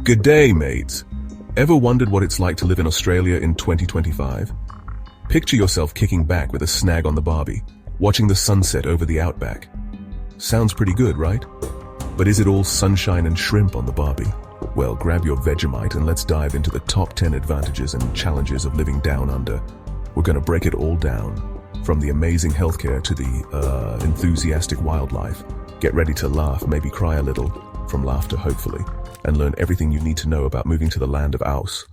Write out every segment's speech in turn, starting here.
Good day, mates. Ever wondered what it's like to live in Australia in 2025? Picture yourself kicking back with a snag on the barbie, watching the sunset over the outback. Sounds pretty good, right? But is it all sunshine and shrimp on the barbie? Well, grab your Vegemite and let's dive into the top 10 advantages and challenges of living down under. We're gonna break it all down, from the amazing healthcare to the enthusiastic wildlife. Get ready to laugh, maybe cry a little, from laughter hopefully, and learn everything you need to know about moving to the land of Aus.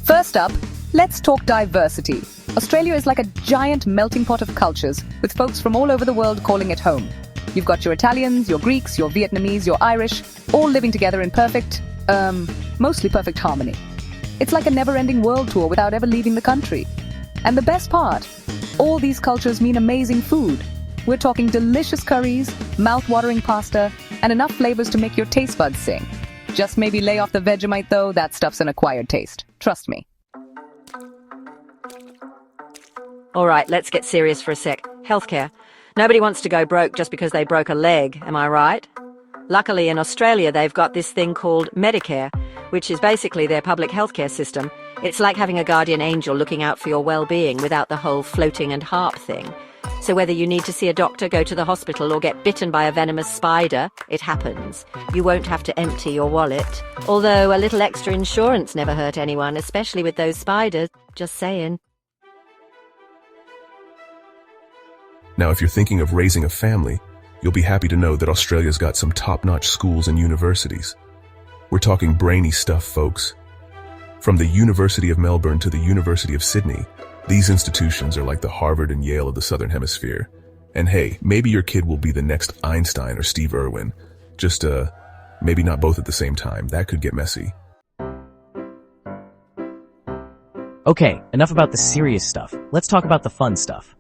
First up, let's talk diversity. Australia is like a giant melting pot of cultures, with folks from all over the world calling it home. You've got your Italians, your Greeks, your Vietnamese, your Irish, all living together in mostly perfect harmony. It's like a never-ending world tour without ever leaving the country. And the best part, all these cultures mean amazing food. We're talking delicious curries, mouth-watering pasta, and enough flavors to make your taste buds sing. Just maybe lay off the Vegemite though, that stuff's an acquired taste. Trust me. All right, let's get serious for a sec. Healthcare. Nobody wants to go broke just because they broke a leg, am I right? Luckily in Australia they've got this thing called Medicare, which is basically their public healthcare system. It's like having a guardian angel looking out for your well-being without the whole floating and harp thing. So whether you need to see a doctor, go to the hospital, or get bitten by a venomous spider, it happens. You won't have to empty your wallet. Although a little extra insurance never hurt anyone, especially with those spiders. Just saying. Now, if you're thinking of raising a family, you'll be happy to know that Australia's got some top-notch schools and universities. We're talking brainy stuff, folks. From the University of Melbourne to the University of Sydney, these institutions are like the Harvard and Yale of the Southern Hemisphere. And hey, maybe your kid will be the next Einstein or Steve Irwin. Just, maybe not both at the same time. That could get messy. Okay, enough about the serious stuff. Let's talk about the fun stuff.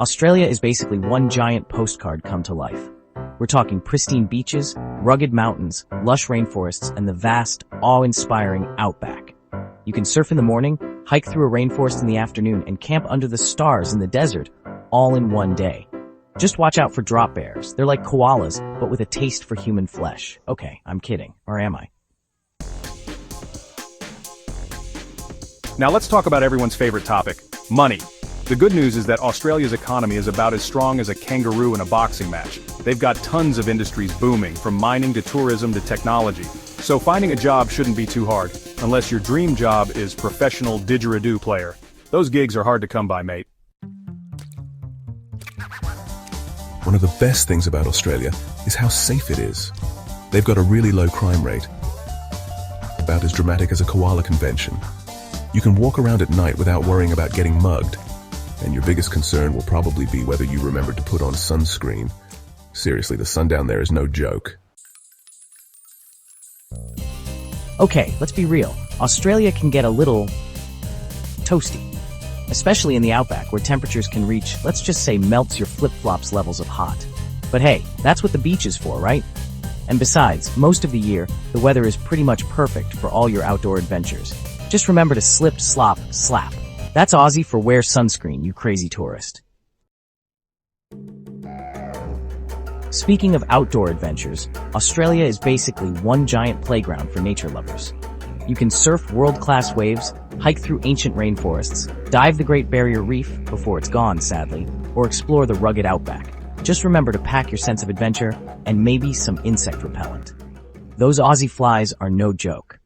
Australia is basically one giant postcard come to life. We're talking pristine beaches, rugged mountains, lush rainforests, and the vast, awe-inspiring outback. You can surf in the morning, hike through a rainforest in the afternoon, and camp under the stars in the desert, all in one day. Just watch out for drop bears. They're like koalas, but with a taste for human flesh. Okay, I'm kidding. Or am I? Now let's talk about everyone's favorite topic, money. The good news is that Australia's economy is about as strong as a kangaroo in a boxing match. They've got tons of industries booming, from mining to tourism to technology. So finding a job shouldn't be too hard, unless your dream job is professional didgeridoo player. Those gigs are hard to come by, mate. One of the best things about Australia is how safe it is. They've got a really low crime rate, about as dramatic as a koala convention. You can walk around at night without worrying about getting mugged. And your biggest concern will probably be whether you remembered to put on sunscreen. Seriously, the sun down there is no joke. Okay, let's be real. Australia can get a little toasty, especially in the outback where temperatures can reach, let's just say, melts your flip-flops levels of hot. But hey, that's what the beach is for, right? And besides, most of the year, the weather is pretty much perfect for all your outdoor adventures. Just remember to slip, slop, slap. That's Aussie for wear sunscreen, you crazy tourist. Speaking of outdoor adventures, Australia is basically one giant playground for nature lovers. You can surf world-class waves, hike through ancient rainforests, dive the Great Barrier Reef before it's gone, sadly, or explore the rugged outback. Just remember to pack your sense of adventure and maybe some insect repellent. Those Aussie flies are no joke.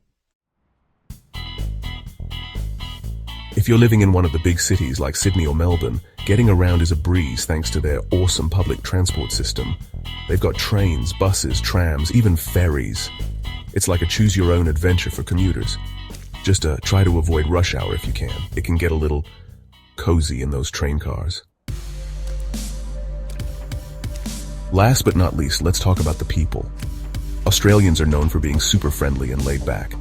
If you're living in one of the big cities like Sydney or Melbourne, getting around is a breeze thanks to their awesome public transport system. They've got trains, buses, trams, even ferries. It's like a choose-your-own adventure for commuters. Just try to avoid rush hour if you can. It can get a little cozy in those train cars. Last but not least, let's talk about the people. Australians are known for being super friendly and laid back.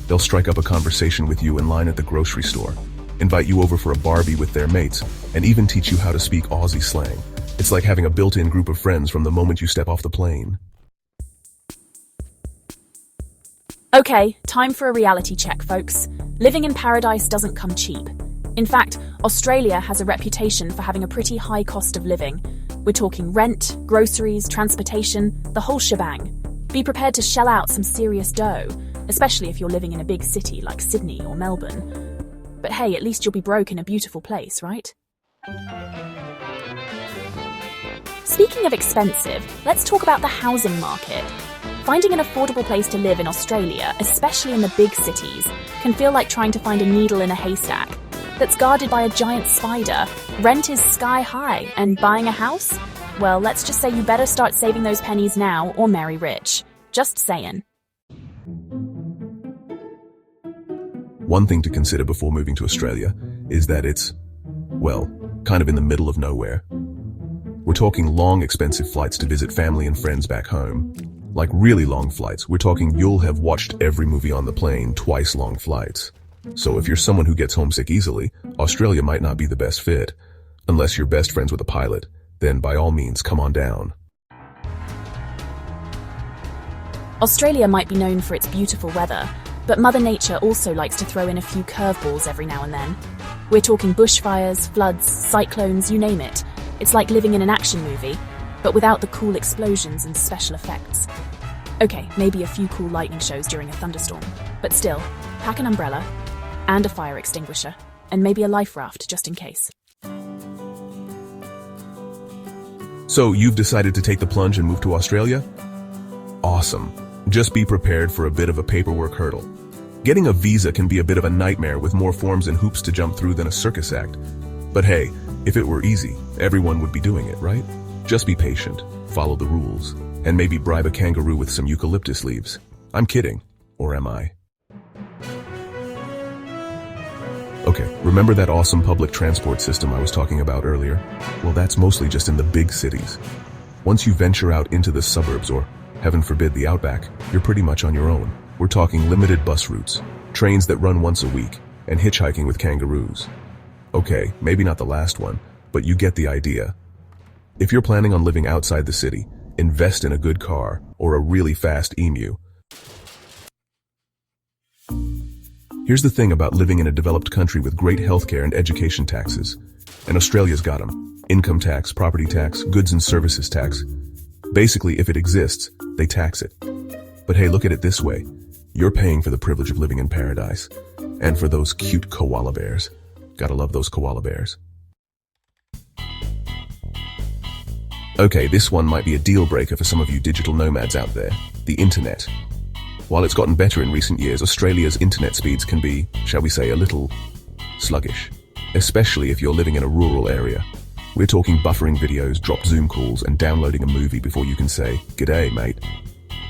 They'll strike up a conversation with you in line at the grocery store, invite you over for a barbie with their mates, and even teach you how to speak Aussie slang. It's like having a built-in group of friends from the moment you step off the plane. Okay, time for a reality check, folks. Living in paradise doesn't come cheap. In fact, Australia has a reputation for having a pretty high cost of living. We're talking rent, groceries, transportation, the whole shebang. Be prepared to shell out some serious dough, especially if you're living in a big city like Sydney or Melbourne. But hey, at least you'll be broke in a beautiful place, right? Speaking of expensive, let's talk about the housing market. Finding an affordable place to live in Australia, especially in the big cities, can feel like trying to find a needle in a haystack that's guarded by a giant spider. Rent is sky high, and buying a house? Well, let's just say you better start saving those pennies now or marry rich. Just saying. One thing to consider before moving to Australia is that it's, well, kind of in the middle of nowhere. We're talking long, expensive flights to visit family and friends back home. Like really long flights. We're talking you'll have watched every movie on the plane, twice long flights. So if you're someone who gets homesick easily, Australia might not be the best fit. Unless you're best friends with a pilot, then by all means come on down. Australia might be known for its beautiful weather, but Mother Nature also likes to throw in a few curveballs every now and then. We're talking bushfires, floods, cyclones, you name it. It's like living in an action movie, but without the cool explosions and special effects. Okay, maybe a few cool lightning shows during a thunderstorm, but still, pack an umbrella and a fire extinguisher, and maybe a life raft just in case. So you've decided to take the plunge and move to Australia? Awesome. Just be prepared for a bit of a paperwork hurdle. Getting a visa can be a bit of a nightmare with more forms and hoops to jump through than a circus act. But hey, if it were easy, everyone would be doing it, right? Just be patient, follow the rules, and maybe bribe a kangaroo with some eucalyptus leaves. I'm kidding. Or am I? Okay, remember that awesome public transport system I was talking about earlier? Well, that's mostly just in the big cities. Once you venture out into the suburbs or, heaven forbid, the outback, you're pretty much on your own. We're talking limited bus routes, trains that run once a week, and hitchhiking with kangaroos. Okay, maybe not the last one, but you get the idea. If you're planning on living outside the city, invest in a good car or a really fast emu. Here's the thing about living in a developed country with great healthcare and education taxes. And Australia's got them. Income tax, property tax, goods and services tax. Basically, if it exists, they tax it. But hey, look at it this way. You're paying for the privilege of living in paradise. And for those cute koala bears. Gotta love those koala bears. Okay, this one might be a deal breaker for some of you digital nomads out there. The internet. While it's gotten better in recent years, Australia's internet speeds can be, shall we say, a little sluggish. Especially if you're living in a rural area. We're talking buffering videos, drop Zoom calls, and downloading a movie before you can say, "G'day, mate."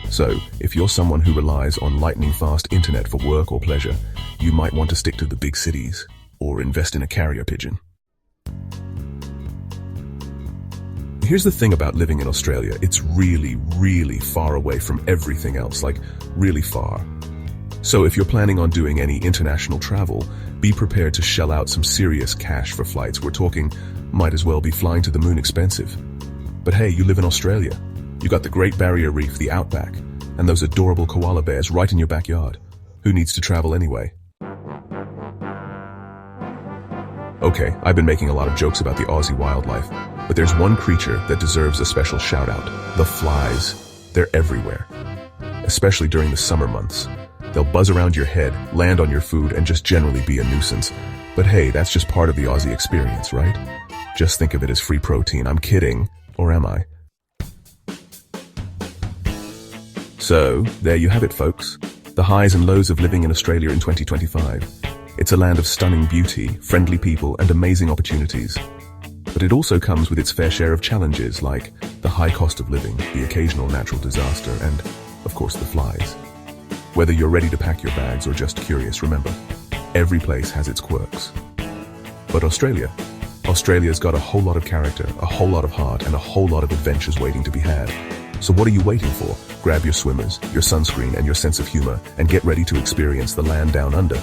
So, if you're someone who relies on lightning-fast internet for work or pleasure, you might want to stick to the big cities, or invest in a carrier pigeon. Here's the thing about living in Australia. It's really, really far away from everything else, like really far. So if you're planning on doing any international travel, be prepared to shell out some serious cash for flights. We're talking, might as well be flying to the moon expensive. But hey, you live in Australia. You got the Great Barrier Reef, the outback, and those adorable koala bears right in your backyard. Who needs to travel anyway? Okay, I've been making a lot of jokes about the Aussie wildlife, but there's one creature that deserves a special shout out. The flies. They're everywhere. Especially during the summer months. They'll buzz around your head, land on your food, and just generally be a nuisance. But hey, that's just part of the Aussie experience, right? Just think of it as free protein. I'm kidding. Or am I? So, there you have it, folks. The highs and lows of living in Australia in 2025. It's a land of stunning beauty, friendly people, and amazing opportunities. But it also comes with its fair share of challenges, like the high cost of living, the occasional natural disaster, and, of course, the flies. Whether you're ready to pack your bags or just curious, remember, every place has its quirks. But Australia's got a whole lot of character, a whole lot of heart, and a whole lot of adventures waiting to be had. So what are you waiting for? Grab your swimmers, your sunscreen, and your sense of humor, and get ready to experience the land down under.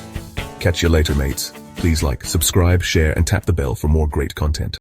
Catch you later, mates. Please like, subscribe, share, and tap the bell for more great content.